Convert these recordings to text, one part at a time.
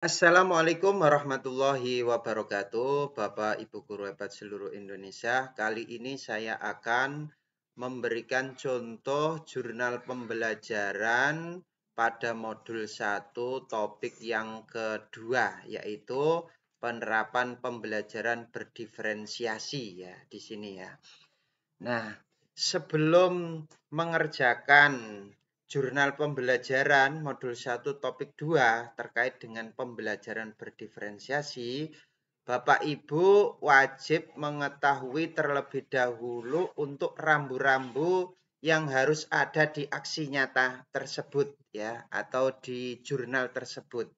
Assalamualaikum warahmatullahi wabarakatuh, Bapak Ibu guru hebat seluruh Indonesia. Kali ini saya akan memberikan contoh jurnal pembelajaran pada modul 1 topik yang kedua, yaitu penerapan pembelajaran berdiferensiasi ya di sini ya. Nah, sebelum mengerjakan jurnal pembelajaran modul 1 topik 2 terkait dengan pembelajaran berdiferensiasi, Bapak Ibu wajib mengetahui terlebih dahulu untuk rambu-rambu yang harus ada di aksi nyata tersebut ya atau di jurnal tersebut.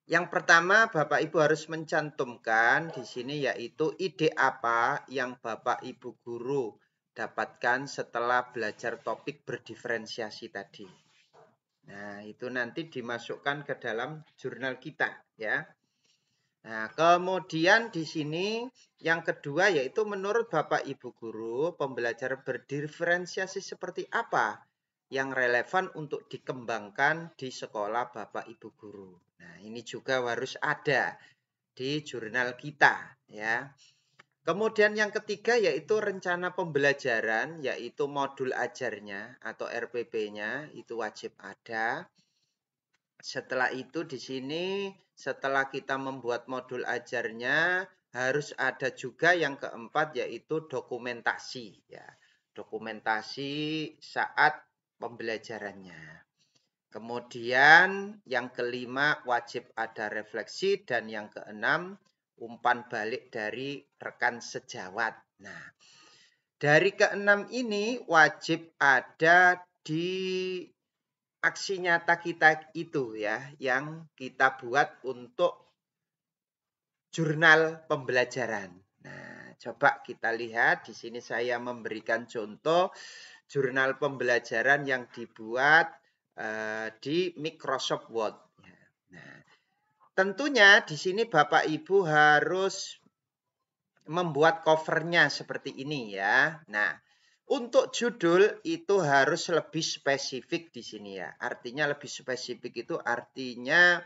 Yang pertama, Bapak Ibu harus mencantumkan di sini yaitu ide apa yang Bapak Ibu guru dapatkan setelah belajar topik berdiferensiasi tadi. Nah, itu nanti dimasukkan ke dalam jurnal kita ya. Nah, kemudian di sini yang kedua yaitu menurut Bapak Ibu guru, pembelajaran berdiferensiasi seperti apa yang relevan untuk dikembangkan di sekolah Bapak Ibu guru. Nah, ini juga harus ada di jurnal kita ya. Kemudian yang ketiga yaitu rencana pembelajaran, yaitu modul ajarnya atau RPP-nya itu wajib ada. Setelah itu di sini setelah kita membuat modul ajarnya harus ada juga yang keempat yaitu dokumentasi ya. Dokumentasi saat pembelajarannya. Kemudian yang kelima wajib ada refleksi dan yang keenam umpan balik dari rekan sejawat. Nah, dari keenam ini wajib ada di aksi nyata kita itu ya, yang kita buat untuk jurnal pembelajaran. Nah, coba kita lihat di sini saya memberikan contoh jurnal pembelajaran yang dibuat di Microsoft Word. Nah, tentunya di sini Bapak Ibu harus membuat covernya seperti ini ya. Nah, untuk judul itu harus lebih spesifik di sini ya. Artinya lebih spesifik itu artinya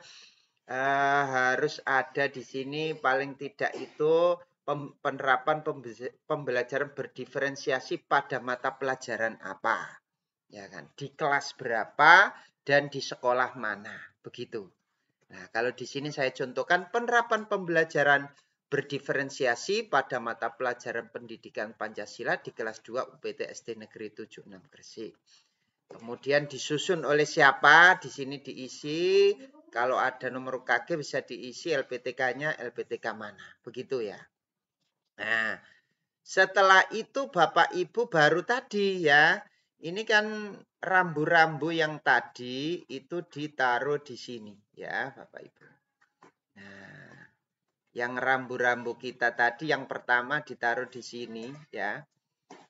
harus ada di sini paling tidak itu penerapan pembelajaran berdiferensiasi pada mata pelajaran apa. Ya kan? Di kelas berapa dan di sekolah mana. Begitu. Nah, kalau di sini saya contohkan penerapan pembelajaran berdiferensiasi pada mata pelajaran pendidikan Pancasila di kelas 2 UPT SD Negeri 76 Gresik. Kemudian disusun oleh siapa? Di sini diisi. Kalau ada nomor KG bisa diisi LPTK-nya, LPTK mana. Begitu ya. Nah, setelah itu Bapak Ibu baru tadi ya. Ini kan rambu-rambu yang tadi itu ditaruh di sini ya Bapak Ibu. Nah, yang rambu-rambu kita tadi yang pertama ditaruh di sini ya.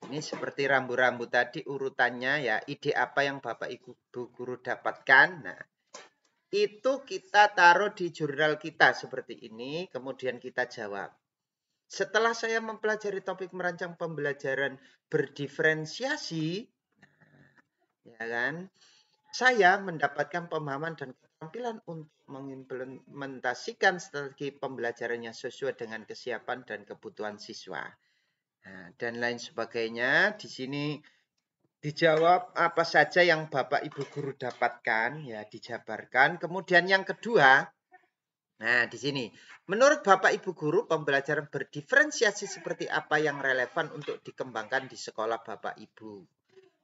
Ini seperti rambu-rambu tadi urutannya ya. Ide apa yang Bapak Ibu guru dapatkan. Nah, itu kita taruh di jurnal kita seperti ini. Kemudian kita jawab. Setelah saya mempelajari topik merancang pembelajaran berdiferensiasi, ya kan, saya mendapatkan pemahaman dan keterampilan untuk mengimplementasikan strategi pembelajarannya sesuai dengan kesiapan dan kebutuhan siswa. Nah, dan lain sebagainya. Di sini dijawab apa saja yang Bapak Ibu guru dapatkan, ya dijabarkan. Kemudian yang kedua, nah di sini, menurut Bapak Ibu guru, pembelajaran berdiferensiasi seperti apa yang relevan untuk dikembangkan di sekolah Bapak Ibu.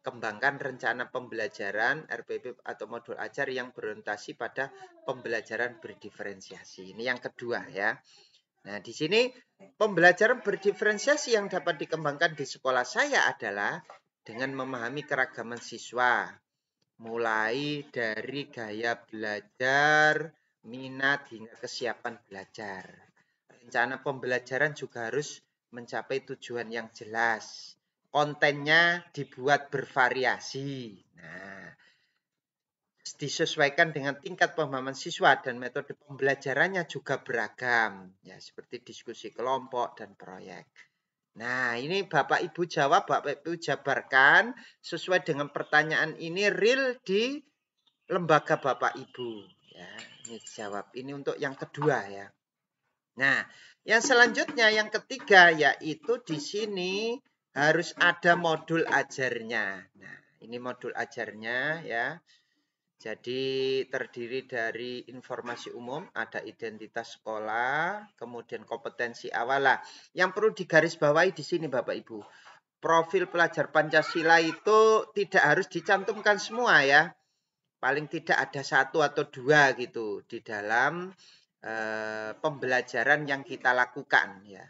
Kembangkan rencana pembelajaran RPP atau modul ajar yang berorientasi pada pembelajaran berdiferensiasi. Ini yang kedua ya. Nah, di sini pembelajaran berdiferensiasi yang dapat dikembangkan di sekolah saya adalah dengan memahami keragaman siswa, mulai dari gaya belajar, minat, hingga kesiapan belajar. Rencana pembelajaran juga harus mencapai tujuan yang jelas. Kontennya dibuat bervariasi. Nah, disesuaikan dengan tingkat pemahaman siswa dan metode pembelajarannya juga beragam. Ya, seperti diskusi kelompok dan proyek. Nah, ini Bapak Ibu jawab, Bapak Ibu jabarkan sesuai dengan pertanyaan ini real di lembaga Bapak Ibu. Ya. Ini dijawab. Ini untuk yang kedua ya. Nah, yang selanjutnya yang ketiga yaitu di sini harus ada modul ajarnya. Nah, ini modul ajarnya ya. Jadi terdiri dari informasi umum, ada identitas sekolah, kemudian kompetensi awal lah. Yang perlu digarisbawahi di sini Bapak Ibu. Profil pelajar Pancasila itu tidak harus dicantumkan semua ya. Paling tidak ada 1 atau 2 gitu di dalam pembelajaran yang kita lakukan ya.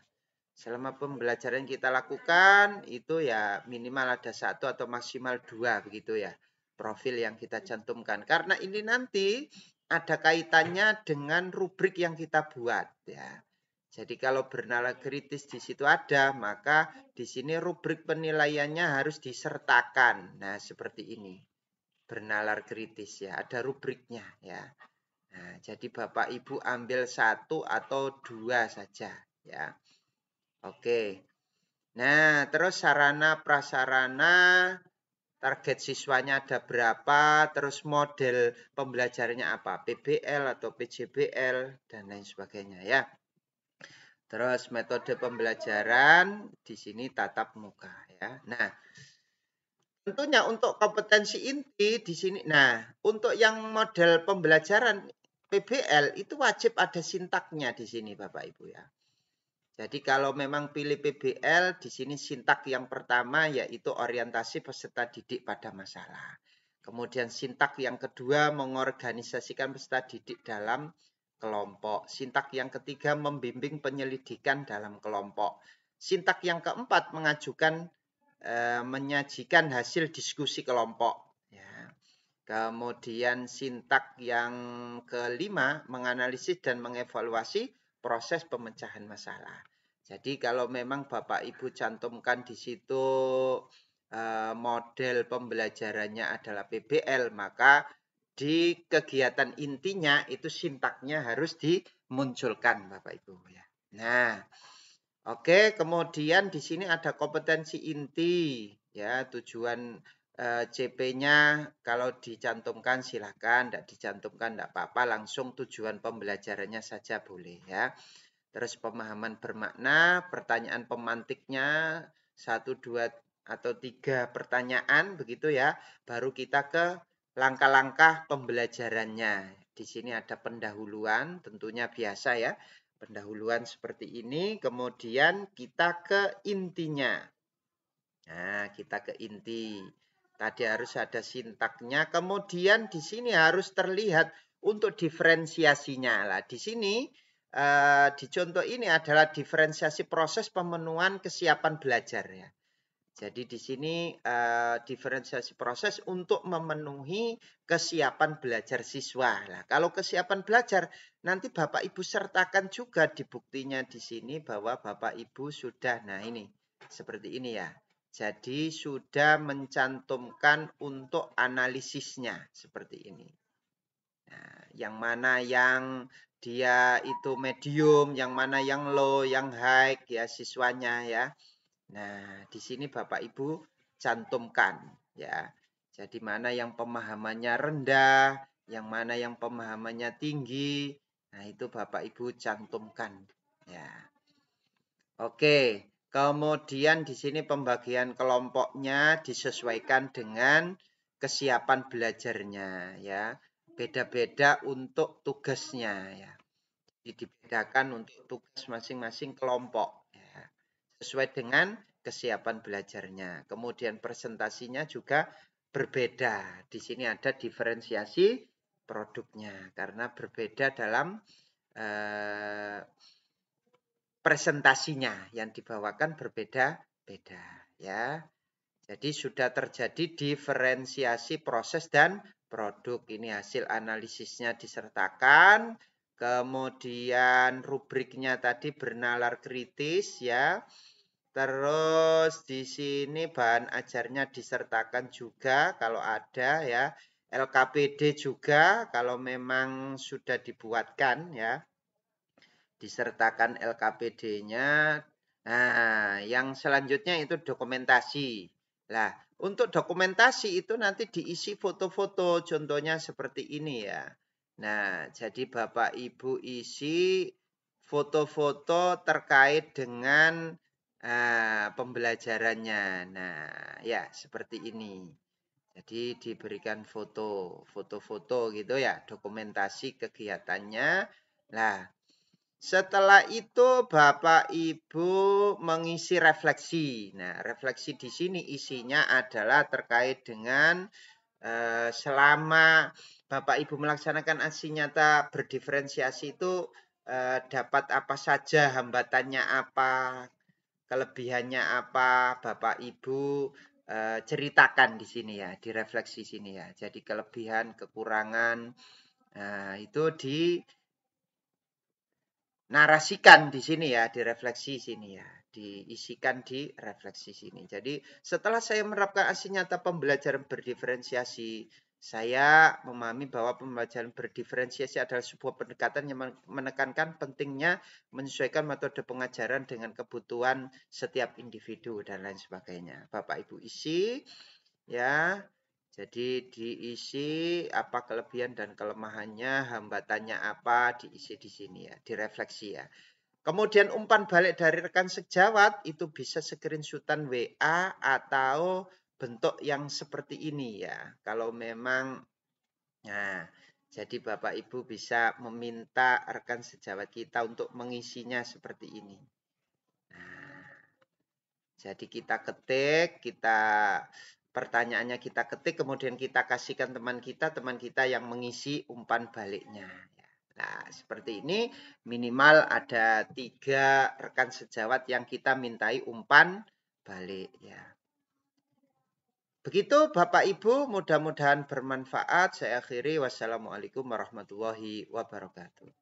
Selama pembelajaran kita lakukan itu ya minimal ada 1 atau maksimal 2 begitu ya. Profil yang kita cantumkan. Karena ini nanti ada kaitannya dengan rubrik yang kita buat ya. Jadi kalau bernalar kritis di situ ada, maka di sini rubrik penilaiannya harus disertakan. Nah, seperti ini. Bernalar kritis ya, ada rubriknya ya. Nah, jadi Bapak Ibu ambil 1 atau 2 saja ya. Oke. Nah, terus sarana prasarana target siswanya ada berapa, terus model pembelajarannya apa, PBL atau PJBL dan lain sebagainya ya. Terus metode pembelajaran di sini tatap muka ya. Nah, tentunya untuk kompetensi inti di sini. Nah, untuk yang model pembelajaran PBL itu wajib ada sintaknya di sini Bapak Ibu ya. Jadi kalau memang pilih PBL, di sini sintak yang pertama yaitu orientasi peserta didik pada masalah. Kemudian sintak yang kedua mengorganisasikan peserta didik dalam kelompok. Sintak yang ketiga membimbing penyelidikan dalam kelompok. Sintak yang keempat menyajikan hasil diskusi kelompok. Ya. Kemudian sintak yang kelima menganalisis dan mengevaluasi proses pemecahan masalah. Jadi kalau memang Bapak Ibu cantumkan di situ model pembelajarannya adalah PBL, maka di kegiatan intinya itu sintaknya harus dimunculkan Bapak Ibu ya. Nah, oke, kemudian di sini ada kompetensi inti ya, tujuan CP-nya kalau dicantumkan silakan, tidak dicantumkan tidak apa-apa, langsung tujuan pembelajarannya saja boleh ya. Terus pemahaman bermakna, pertanyaan pemantiknya 1, 2 atau 3 pertanyaan begitu ya. Baru kita ke langkah-langkah pembelajarannya. Di sini ada pendahuluan, tentunya biasa ya. Pendahuluan seperti ini, kemudian kita ke intinya. Nah, kita ke inti. Tadi harus ada sintaknya, kemudian di sini harus terlihat untuk diferensiasinya. Lah, di sini di contoh ini adalah diferensiasi proses pemenuhan kesiapan belajar ya. Jadi di sini diferensiasi proses untuk memenuhi kesiapan belajar siswa. Nah, kalau kesiapan belajar nanti Bapak Ibu sertakan juga di buktinya di sini bahwa Bapak Ibu sudah, nah ini seperti ini ya. Jadi sudah mencantumkan untuk analisisnya seperti ini. Nah, yang mana yang dia itu medium, yang mana yang low, yang high ya siswanya ya. Nah, di sini Bapak Ibu cantumkan ya. Jadi mana yang pemahamannya rendah, yang mana yang pemahamannya tinggi. Nah, itu Bapak Ibu cantumkan ya. Oke, kemudian di sini pembagian kelompoknya disesuaikan dengan kesiapan belajarnya ya. Beda-beda untuk tugasnya ya. Jadi dibedakan untuk tugas masing-masing kelompok ya. Sesuai dengan kesiapan belajarnya. Kemudian presentasinya juga berbeda. Di sini ada diferensiasi produknya karena berbeda dalam presentasinya yang dibawakan berbeda-beda ya. Jadi sudah terjadi diferensiasi proses dan produk. Ini hasil analisisnya disertakan. Kemudian rubriknya tadi bernalar kritis ya. Terus di sini bahan ajarnya disertakan juga kalau ada ya. LKPD juga kalau memang sudah dibuatkan ya. Disertakan LKPD-nya. Nah, yang selanjutnya itu dokumentasi. Nah, untuk dokumentasi itu nanti diisi foto-foto, contohnya seperti ini ya. Nah, jadi Bapak Ibu isi foto-foto terkait dengan pembelajarannya. Nah, ya seperti ini. Jadi diberikan foto-foto gitu ya, dokumentasi kegiatannya. Nah, setelah itu Bapak Ibu mengisi refleksi. Nah, refleksi di sini isinya adalah terkait dengan selama Bapak Ibu melaksanakan aksi nyata berdiferensiasi itu dapat apa saja, hambatannya apa, kelebihannya apa, Bapak Ibu ceritakan di sini ya, di refleksi sini ya. Jadi kelebihan, kekurangan, itu dinarasikan di sini ya, direfleksi sini ya, diisikan di refleksi sini. Jadi setelah saya menerapkan aksi nyata pembelajaran berdiferensiasi, saya memahami bahwa pembelajaran berdiferensiasi adalah sebuah pendekatan yang menekankan pentingnya menyesuaikan metode pengajaran dengan kebutuhan setiap individu dan lain sebagainya. Bapak Ibu isi ya. Jadi diisi apa kelebihan dan kelemahannya, hambatannya apa, diisi di sini ya, direfleksi ya. Kemudian umpan balik dari rekan sejawat itu bisa screenshotan WA atau bentuk yang seperti ini ya. Kalau memang, nah, jadi Bapak Ibu bisa meminta rekan sejawat kita untuk mengisinya seperti ini. Nah, jadi kita ketik, pertanyaannya kita ketik, kemudian kita kasihkan teman kita yang mengisi umpan baliknya. Nah, seperti ini minimal ada 3 rekan sejawat yang kita mintai umpan balik ya. Begitu Bapak Ibu, mudah-mudahan bermanfaat. Saya akhiri. Wassalamualaikum warahmatullahi wabarakatuh.